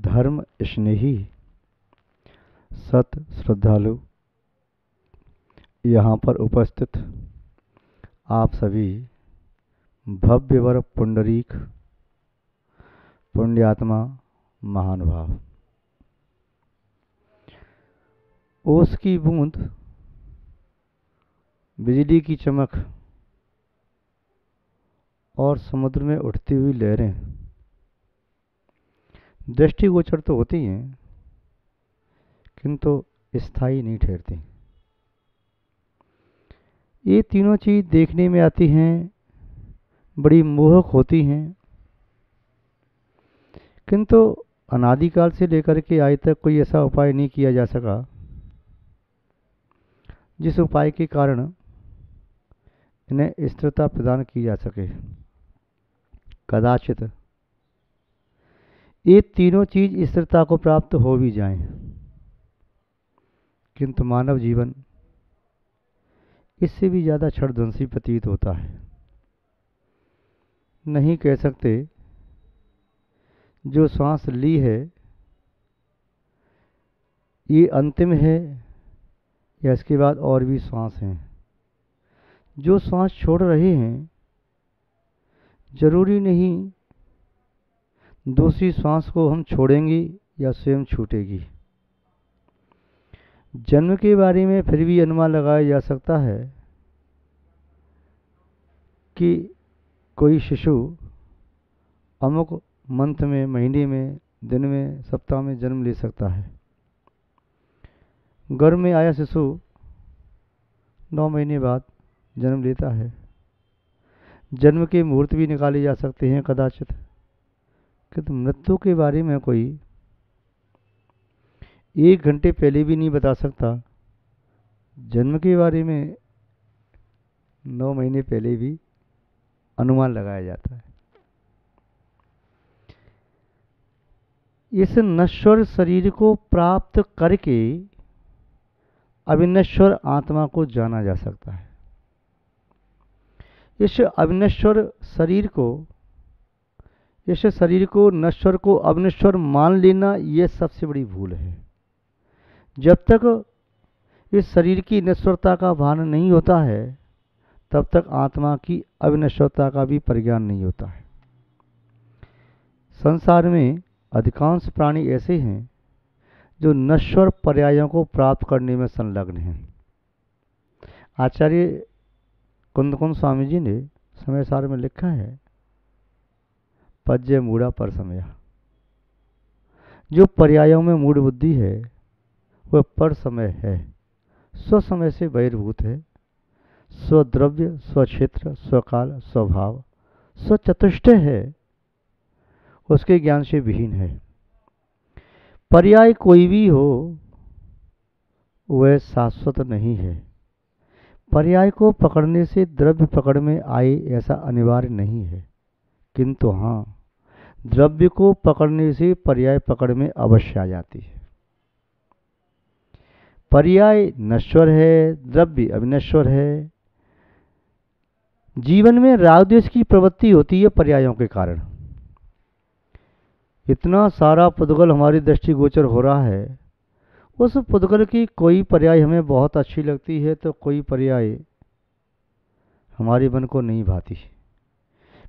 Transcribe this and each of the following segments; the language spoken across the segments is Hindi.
धर्म स्नेही सत श्रद्धालु यहाँ पर उपस्थित आप सभी भव्यवर पुंडरीक पुण्यात्मा महानुभाव, ओस की बूंद, बिजली की चमक और समुद्र में उठती हुई लहरें दृष्टिगोचर तो होती हैं किंतु स्थायी नहीं ठहरती। ये तीनों चीज देखने में आती हैं, बड़ी मोहक होती हैं, किंतु अनादिकाल से लेकर के आज तक कोई ऐसा उपाय नहीं किया जा सका जिस उपाय के कारण इन्हें स्थिरता प्रदान की जा सके। कदाचित ये तीनों चीज स्थिरता को प्राप्त हो भी जाएं, किंतु मानव जीवन इससे भी ज्यादा क्षणध्वंसी प्रतीत होता है। नहीं कह सकते जो सांस ली है ये अंतिम है या इसके बाद और भी सांस हैं। जो सांस छोड़ रहे हैं जरूरी नहीं दूसरी सांस को हम छोड़ेंगे या स्वयं छूटेगी। जन्म के बारे में फिर भी अनुमान लगाया जा सकता है कि कोई शिशु अमुक मंथ में, महीने में, दिन में, सप्ताह में जन्म ले सकता है। गर्भ में आया शिशु 9 महीने बाद जन्म लेता है। जन्म के मुहूर्त भी निकाले जा सकते हैं कदाचित, किंतु मृत्यु के बारे में कोई 1 घंटे पहले भी नहीं बता सकता। जन्म के बारे में 9 महीने पहले भी अनुमान लगाया जाता है। इस नश्वर शरीर को प्राप्त करके अविनश्वर आत्मा को जाना जा सकता है। इस अविनश्वर शरीर को, इस शरीर को नश्वर को अविनश्वर मान लेना यह सबसे बड़ी भूल है। जब तक इस शरीर की नश्वरता का भान नहीं होता है तब तक आत्मा की अविनश्वरता का भी परिज्ञान नहीं होता है। संसार में अधिकांश प्राणी ऐसे हैं जो नश्वर पर्यायों को प्राप्त करने में संलग्न हैं। आचार्य कुंदकुंद स्वामी जी ने समय सार में लिखा है, पज्य मूढ़ा पर समय। जो पर्यायों में मूढ़ बुद्धि है वह पर समय है, स्वसमय से बहिर्भूत है। स्वद्रव्य, स्वक्षेत्र, स्वकाल, स्वभाव, स्वचतुष्टय है, उसके ज्ञान से विहीन है। पर्याय कोई भी हो वह शाश्वत नहीं है। पर्याय को पकड़ने से द्रव्य पकड़ में आए ऐसा अनिवार्य नहीं है, किंतु हाँ, द्रव्य को पकड़ने से पर्याय पकड़ में अवश्य आ जाती है। पर्याय नश्वर है, द्रव्य अविनश्वर है। जीवन में राग द्वेष की प्रवृत्ति होती है पर्यायों के कारण। इतना सारा पुद्गल हमारी दृष्टिगोचर हो रहा है, उस पुद्गल की कोई पर्याय हमें बहुत अच्छी लगती है तो कोई पर्याय हमारे मन को नहीं भाती।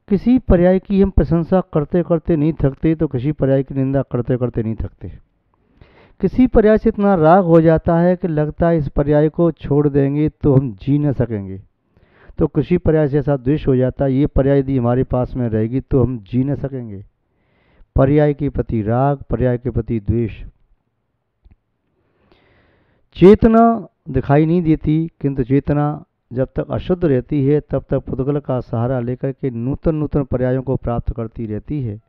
किसी पर्याय की हम प्रशंसा करते करते नहीं थकते तो किसी पर्याय की निंदा करते करते नहीं थकते। किसी पर्याय से इतना राग हो जाता है कि लगता है इस पर्याय को छोड़ देंगे तो हम जी न सकेंगे, तो किसी पर्याय से ऐसा द्वेष हो जाता है ये पर्याय यदि हमारे पास में रहेगी तो हम जी न सकेंगे। पर्याय के प्रति राग, पर्याय के प्रति द्वेष। चेतना दिखाई नहीं देती, किंतु चेतना जब तक अशुद्ध रहती है तब तक पुद्गल का सहारा लेकर के नूतन नूतन पर्यायों को प्राप्त करती रहती है।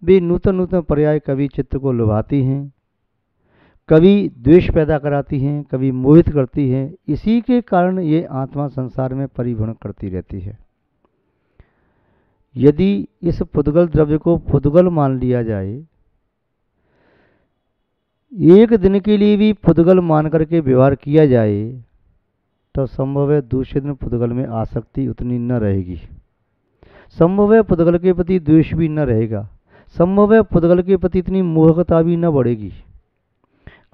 वे नूतन नूतन पर्याय कभी चित्त को लुभाती हैं, कभी द्वेष पैदा कराती हैं, कभी मोहित करती हैं। इसी के कारण ये आत्मा संसार में परिभ्रमण करती रहती है। यदि इस पुद्गल द्रव्य को पुद्गल मान लिया जाए, एक दिन के लिए भी पुद्गल मान करके व्यवहार किया जाए तो संभव है दूसरे दिन पुद्गल में आसक्ति उतनी न रहेगी। संभव है पुद्गल के प्रति द्वेष भी न रहेगा। संभव है पुद्गल के प्रति इतनी मोहकता भी न बढ़ेगी।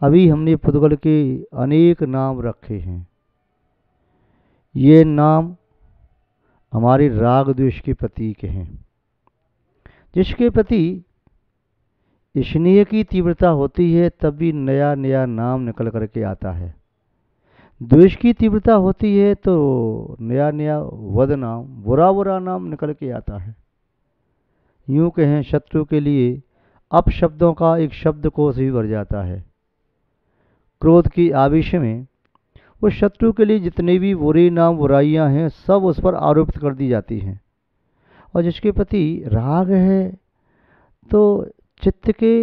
अभी हमने पुद्गल के अनेक नाम रखे हैं। ये नाम हमारे राग द्वेष के प्रतीक हैं। जिसके प्रति स्नेह की तीव्रता होती है तब भी नया नया नाम निकल करके आता है। द्वेष की तीव्रता होती है तो नया नया वद नाम, बुरा बुरा नाम निकल के आता है। यूं कहें शत्रु के लिए अपशब्दों का एक शब्दकोश भी भर जाता है। क्रोध की आवेश में उस शत्रु के लिए जितने भी बुरे नाम बुराइयां हैं सब उस पर आरोपित कर दी जाती हैं। और जिसके प्रति राग है तो चित्त के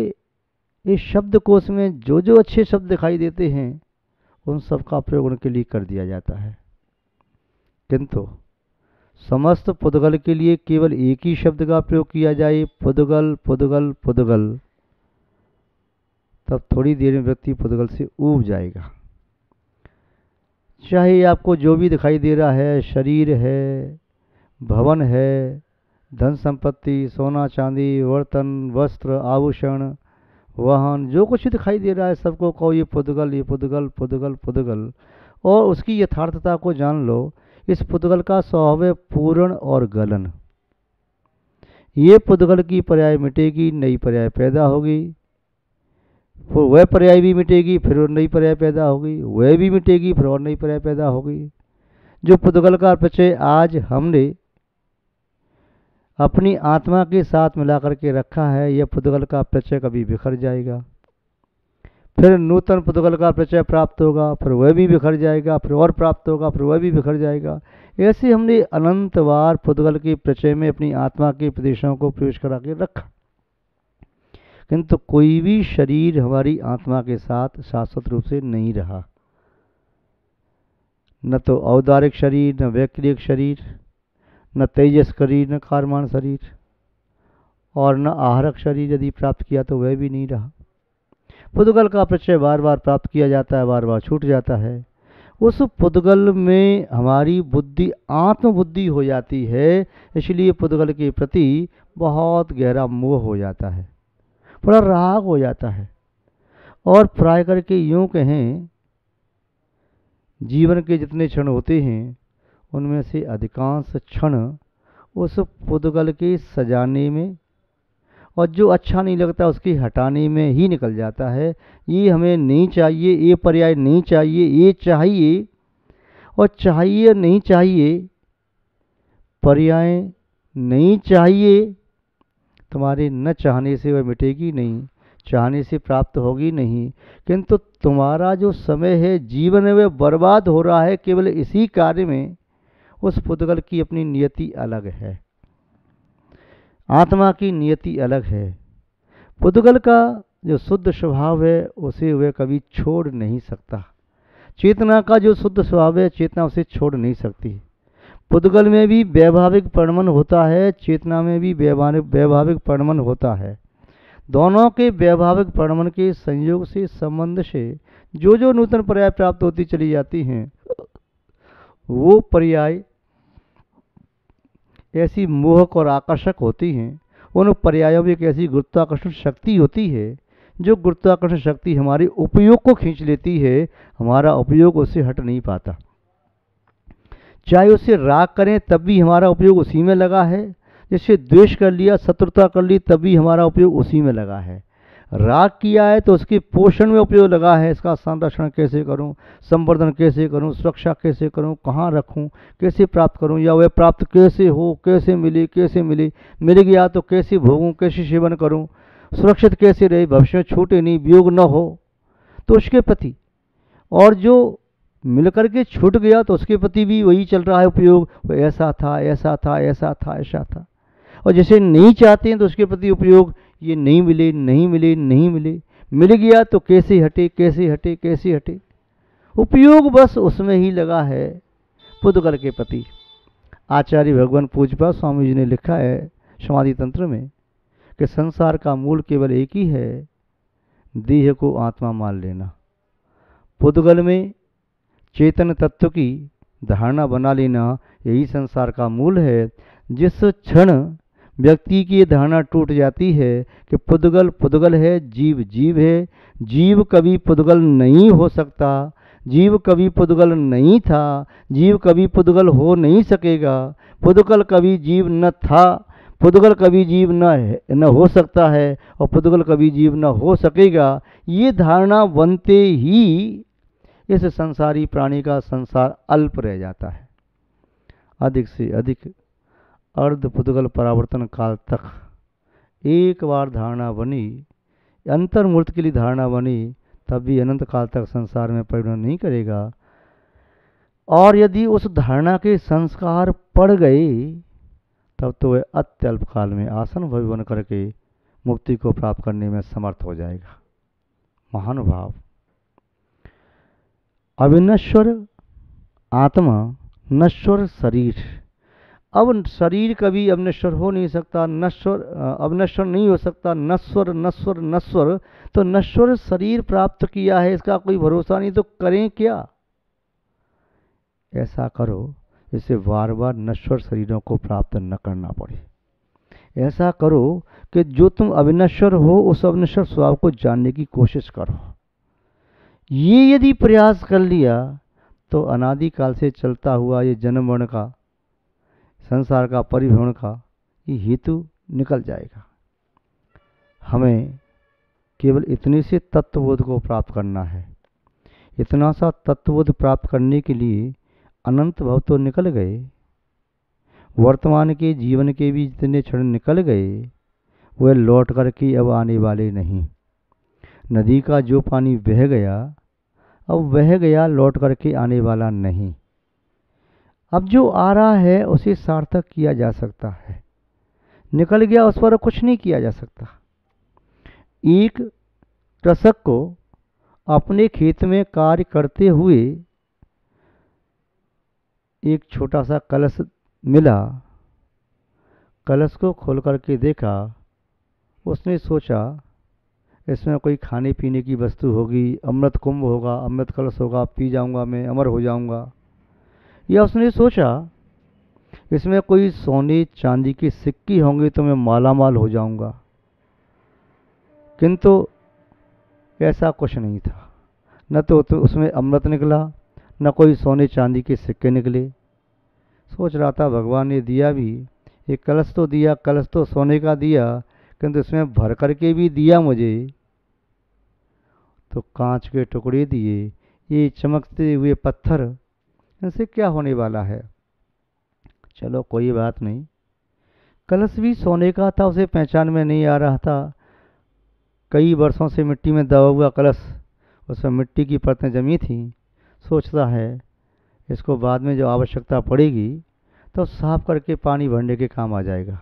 इस शब्दकोश में जो जो अच्छे शब्द दिखाई देते हैं उन सब का प्रयोग उनके लिए कर दिया जाता है। किंतु समस्त पुद्गल के लिए केवल एक ही शब्द का प्रयोग किया जाए, पुद्गल पुद्गल पुद्गल, तब थोड़ी देर में व्यक्ति पुद्गल से ऊब जाएगा। चाहे आपको जो भी दिखाई दे रहा है, शरीर है, भवन है, धन संपत्ति, सोना चांदी, बर्तन, वस्त्र, आभूषण, वाहन, जो कुछ दिखाई दे रहा है सबको कहो ये पुद्गल, ये पुद्गल, पुद्गल पुद्गल। और उसकी यथार्थता को जान लो। इस पुद्गल का स्वभाव है पूर्ण और गलन। ये पुद्गल की पर्याय मिटेगी, नई पर्याय पैदा होगी, फिर वह पर्याय भी मिटेगी, फिर और नई पर्याय पैदा होगी, वह भी मिटेगी, फिर और नई पर्याय पैदा होगी। जो पुद्गल का परिचय आज हमने अपनी आत्मा के साथ मिलाकर के रखा है, यह पुद्गल का परिचय कभी बिखर जाएगा, फिर नूतन पुद्गल का परिचय प्राप्त होगा, फिर वह भी बिखर जाएगा, फिर और प्राप्त होगा, फिर वह भी बिखर जाएगा। ऐसे हमने अनंत बार पुद्गल के परिचय में अपनी आत्मा के प्रदेशों को प्रवेश करा के रखा, किंतु कोई भी शरीर हमारी आत्मा के साथ शाश्वत रूप से नहीं रहा। न तो औदारिक शरीर, न वैक्रिक शरीर, न तेजस शरीर, न कार्मान शरीर, और न आहारक शरीर यदि प्राप्त किया तो वह भी नहीं रहा। पुद्गल का परिचय बार बार प्राप्त किया जाता है, बार बार छूट जाता है। उस पुद्गल में हमारी बुद्धि आत्मबुद्धि हो जाती है, इसलिए पुद्गल के प्रति बहुत गहरा मोह हो जाता है, बड़ा राग हो जाता है। और प्राय करके यूं कहें जीवन के जितने क्षण होते हैं उनमें से अधिकांश क्षण उस पुद्गल के सजाने में और जो अच्छा नहीं लगता उसके हटाने में ही निकल जाता है। ये हमें नहीं चाहिए, ये पर्याय नहीं चाहिए, ये चाहिए, और चाहिए नहीं चाहिए, पर्याय नहीं चाहिए, तुम्हारे न चाहने से वह मिटेगी नहीं, चाहने से प्राप्त होगी नहीं, किंतु तुम्हारा जो समय है, जीवन है, वह बर्बाद हो रहा है केवल इसी कार्य में। उस पुद्गल की अपनी नियति अलग है, आत्मा की नियति अलग है। पुद्गल का जो शुद्ध स्वभाव है उसे वह कभी छोड़ नहीं सकता। चेतना का जो शुद्ध स्वभाव है चेतना उसे छोड़ नहीं सकती। पुद्गल में भी वैभाविक परिणमन होता है, चेतना में भी वैभाविक परिणमन होता है। दोनों के वैभाविक परिणमन के संयोग से, संबंध से जो जो नूतन पर्याय प्राप्त होती चली जाती हैं, वो पर्याय ऐसी मोहक और आकर्षक होती हैं। उन पर्यायों में एक ऐसी गुरुत्वाकर्षण शक्ति होती है जो गुरुत्वाकर्षण शक्ति हमारे उपयोग को खींच लेती है, हमारा उपयोग उससे हट नहीं पाता। चाहे उससे राग करें तब भी हमारा उपयोग उसी में लगा है, जैसे द्वेष कर लिया, शत्रुता कर ली तब भी हमारा उपयोग उसी में लगा है। राग किया है तो उसके पोषण में उपयोग लगा है, इसका संरक्षण कैसे करूं, संवर्धन कैसे करूं, सुरक्षा कैसे करूं, कहाँ रखूं, कैसे प्राप्त करूं, या वह प्राप्त कैसे हो, कैसे मिले, कैसे मिले, मिल गया तो कैसे भोगूं, कैसे सेवन करूं, सुरक्षित कैसे रहे, भविष्य में छूटे नहीं, वियोग न हो, तो उसके प्रति। और जो मिलकर के छूट गया तो उसके प्रति भी वही चल रहा है उपयोग, वो ऐसा था, ऐसा था, ऐसा था, ऐसा था। और जैसे नहीं चाहते हैं तो उसके प्रति उपयोग ये नहीं मिले, नहीं मिले, नहीं मिले, मिल गया तो कैसे हटे, कैसे हटे, कैसे हटे, उपयोग बस उसमें ही लगा है पुद्गल के प्रति। आचार्य भगवान पूज्यपाद स्वामी जी ने लिखा है समाधि तंत्र में कि संसार का मूल केवल एक ही है, देह को आत्मा मान लेना। पुद्गल में चेतन तत्व की धारणा बना लेना, यही संसार का मूल है। जिस क्षण व्यक्ति की ये धारणा टूट जाती है कि पुद्गल पुद्गल है, जीव जीव है। जीव कभी पुद्गल नहीं हो सकता, जीव कभी पुद्गल नहीं था, जीव कभी पुद्गल हो नहीं सकेगा, पुद्गल कभी जीव न था, पुद्गल कभी जीव न हो सकता है, और पुद्गल कभी जीव न हो सकेगा। ये धारणा बनते ही इस संसारी प्राणी का संसार अल्प रह जाता है। अधिक से अधिक अर्ध पुद्गल परावर्तन काल तक एक बार धारणा बनी, अंतर्मूर्त के लिए धारणा बनी, तब भी अनंत काल तक संसार में परिणत नहीं करेगा। और यदि उस धारणा के संस्कार पड़ गए तब तो वह अत्यल्प काल में आसन भवि बन करके मुक्ति को प्राप्त करने में समर्थ हो जाएगा। महानुभाव, अविनश्वर आत्मा, नश्वर शरीर। अब शरीर कभी अविनश्वर हो नहीं सकता, नश्वर अविनश्वर नहीं हो सकता, नश्वर नश्वर नश्वर। तो नश्वर शरीर प्राप्त किया है, इसका कोई भरोसा नहीं, तो करें क्या? ऐसा करो जिससे बार बार नश्वर शरीरों को प्राप्त न करना पड़े। ऐसा करो कि जो तुम अविनश्वर हो उस अविनश्वर स्वभाव को जानने की कोशिश करो। ये यदि प्रयास कर लिया तो अनादिकाल से चलता हुआ ये जन्म मरण का, संसार का परिभ्रमण का ये हेतु निकल जाएगा। हमें केवल इतने से तत्वबोध को प्राप्त करना है। इतना सा तत्वबोध प्राप्त करने के लिए अनंत भव तो निकल गए, वर्तमान के जीवन के भी जितने क्षण निकल गए वह लौट कर के अब आने वाले नहीं। नदी का जो पानी बह गया अब वह गया, लौट करके आने वाला नहीं। अब जो आ रहा है उसे सार्थक किया जा सकता है, निकल गया उस पर कुछ नहीं किया जा सकता। एक कृषक को अपने खेत में कार्य करते हुए एक छोटा सा कलश मिला। कलश को खोल करके देखा, उसने सोचा इसमें कोई खाने पीने की वस्तु होगी, अमृत कुंभ होगा, अमृत कलश होगा, पी जाऊंगा मैं, अमर हो जाऊंगा। या उसने सोचा इसमें कोई सोने चांदी की सिक्की होंगी तो मैं माला माल हो जाऊंगा। किंतु ऐसा कुछ नहीं था, न तो उसमें अमृत निकला, न कोई सोने चांदी के सिक्के निकले। सोच रहा था भगवान ने दिया भी, एक कलश तो दिया, कलश तो सोने का दिया, किंतु इसमें भर करके भी दिया मुझे तो कांच के टुकड़े दिए, ये चमकते हुए पत्थर, इनसे क्या होने वाला है? चलो कोई बात नहीं। कलश भी सोने का था, उसे पहचान में नहीं आ रहा था। कई वर्षों से मिट्टी में दबा हुआ कलश, उसमें मिट्टी की परतें जमी थी। सोचता है इसको बाद में जो आवश्यकता पड़ेगी तो साफ करके पानी भरने के काम आ जाएगा।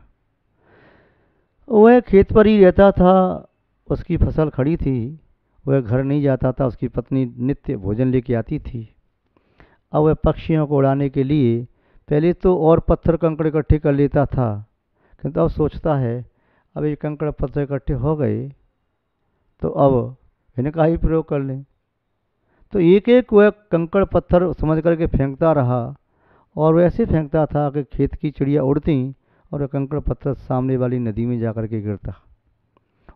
वह खेत पर ही रहता था, उसकी फसल खड़ी थी, वह घर नहीं जाता था, उसकी पत्नी नित्य भोजन लेके आती थी। अब वह पक्षियों को उड़ाने के लिए पहले तो और पत्थर कंकड़ इकट्ठे कर लेता था, किंतु अब सोचता है अब ये कंकड़ पत्थर इकट्ठे हो गए तो अब इनका ही प्रयोग कर लें। तो एक एक वह कंकड़ पत्थर समझ करके फेंकता रहा, और वैसे फेंकता था कि खेत की चिड़िया उड़ती और वह कंकड़ पत्थर सामने वाली नदी में जाकर के गिरता।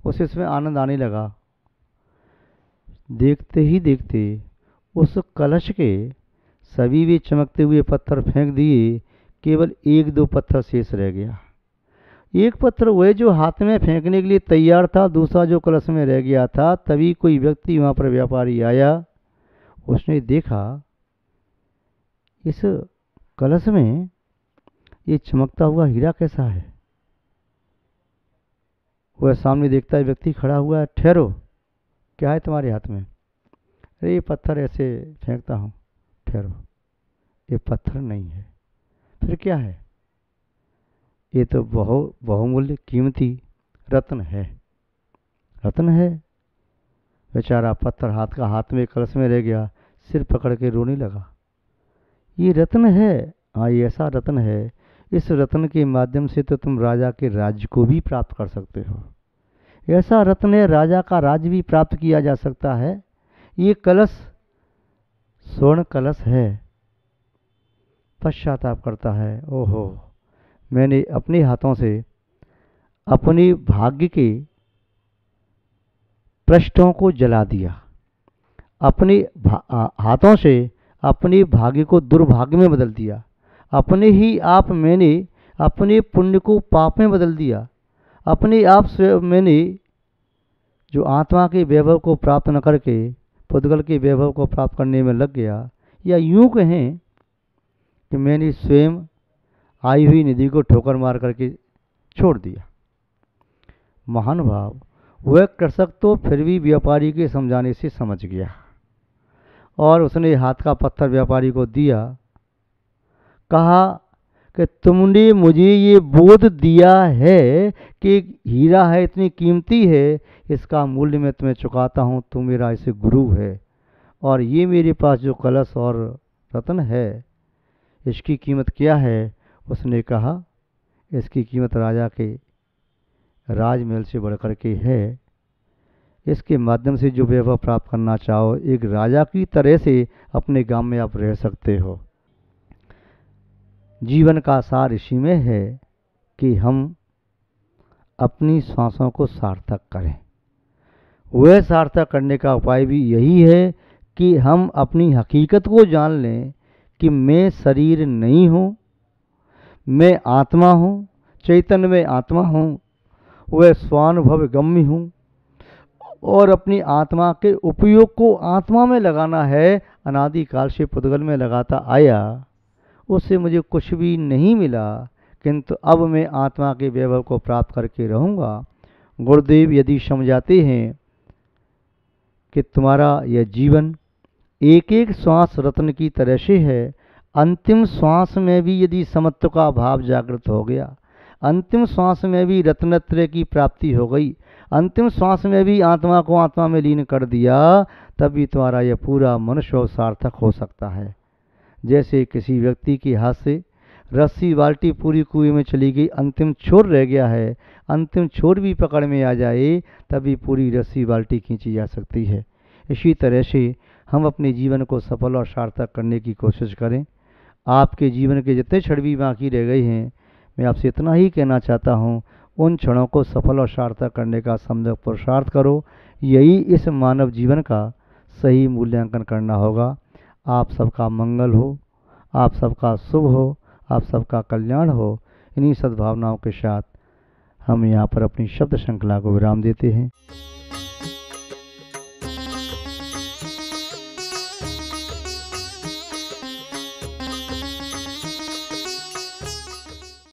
उसे इसमें आनंद आने लगा। देखते ही देखते उस कलश के सभी वे चमकते हुए पत्थर फेंक दिए, केवल एक दो पत्थर शेष रह गया। एक पत्थर वह जो हाथ में फेंकने के लिए तैयार था, दूसरा जो कलश में रह गया था। तभी कोई व्यक्ति वहां पर व्यापारी आया, उसने देखा इस कलश में ये चमकता हुआ हीरा कैसा है। वह सामने देखता है व्यक्ति खड़ा हुआ है। ठहरो, क्या है तुम्हारे हाथ में? अरे ये पत्थर ऐसे फेंकता हूँ। ठहरो, ये पत्थर नहीं है, फिर क्या है? ये तो बहुमूल्य कीमती रत्न है। रत्न है? बेचारा पत्थर हाथ में कलश में रह गया, सिर पकड़ के रोने लगा। ये रत्न है? हाँ, ये ऐसा रत्न है, इस रत्न के माध्यम से तो तुम राजा के राज्य को भी प्राप्त कर सकते हो। ऐसा रत्न है, राजा का राज्य भी प्राप्त किया जा सकता है। ये कलश स्वर्ण कलश है। पश्चाताप करता है, ओहो, मैंने अपने हाथों से अपनी भाग्य के पृष्ठों को जला दिया। अपने हाथों से अपने भाग्य को दुर्भाग्य में बदल दिया। अपने ही आप मैंने अपने पुण्य को पाप में बदल दिया। अपने आप से मैंने जो आत्मा के वैभव को प्राप्त न करके पुद्गल के वैभव को प्राप्त करने में लग गया, या यूं कहें कि मैंने स्वयं आई हुई निधि को ठोकर मार करके छोड़ दिया। महान भाव, वह कृषक तो फिर भी व्यापारी के समझाने से समझ गया और उसने हाथ का पत्थर व्यापारी को दिया। कहा कि तुमने मुझे ये बोध दिया है कि हीरा है, इतनी कीमती है, इसका मूल्य मैं तुम्हें चुकाता हूँ, तू मेरा ऐसे गुरु है। और ये मेरे पास जो कलश और रत्न है, इसकी कीमत क्या है? उसने कहा इसकी कीमत राजा के राजमहल से बढ़कर के है। इसके माध्यम से जो वैभव प्राप्त करना चाहो, एक राजा की तरह से अपने गांव में आप रह सकते हो। जीवन का सार इसी में है कि हम अपनी सांसों को सार्थक करें। वह सार्थक करने का उपाय भी यही है कि हम अपनी हकीकत को जान लें कि मैं शरीर नहीं हूँ, मैं आत्मा हूँ, चैतन्य में आत्मा हूँ, वह स्वानुभव गम्य हूँ और अपनी आत्मा के उपयोग को आत्मा में लगाना है। अनादिकाल से पुद्गल में लगाता आया, उससे मुझे कुछ भी नहीं मिला, किंतु अब मैं आत्मा के वैभव को प्राप्त करके रहूँगा। गुरुदेव यदि समझाते हैं कि तुम्हारा यह जीवन एक एक श्वास रत्न की तरह से है, अंतिम श्वास में भी यदि समत्व का भाव जागृत हो गया, अंतिम श्वास में भी रत्नत्रय की प्राप्ति हो गई, अंतिम श्वास में भी आत्मा को आत्मा में लीन कर दिया, तभी तुम्हारा यह पूरा मनुष्य सार्थक हो सकता है। जैसे किसी व्यक्ति के हाथ से रस्सी बाल्टी पूरी कुएं में चली गई, अंतिम छोर रह गया है, अंतिम छोर भी पकड़ में आ जाए तभी पूरी रस्सी बाल्टी खींची जा सकती है। इसी तरह से हम अपने जीवन को सफल और सार्थक करने की कोशिश करें। आपके जीवन के जितने क्षण भी बाकी रह गए हैं, मैं आपसे इतना ही कहना चाहता हूँ, उन क्षणों को सफल और सार्थक करने का सम्यक पुरुषार्थ करो। यही इस मानव जीवन का सही मूल्यांकन करना होगा। आप सबका मंगल हो, आप सबका शुभ हो, आप सबका कल्याण हो। इन्हीं सद्भावनाओं के साथ हम यहाँ पर अपनी शब्द श्रृंखला को विराम देते हैं।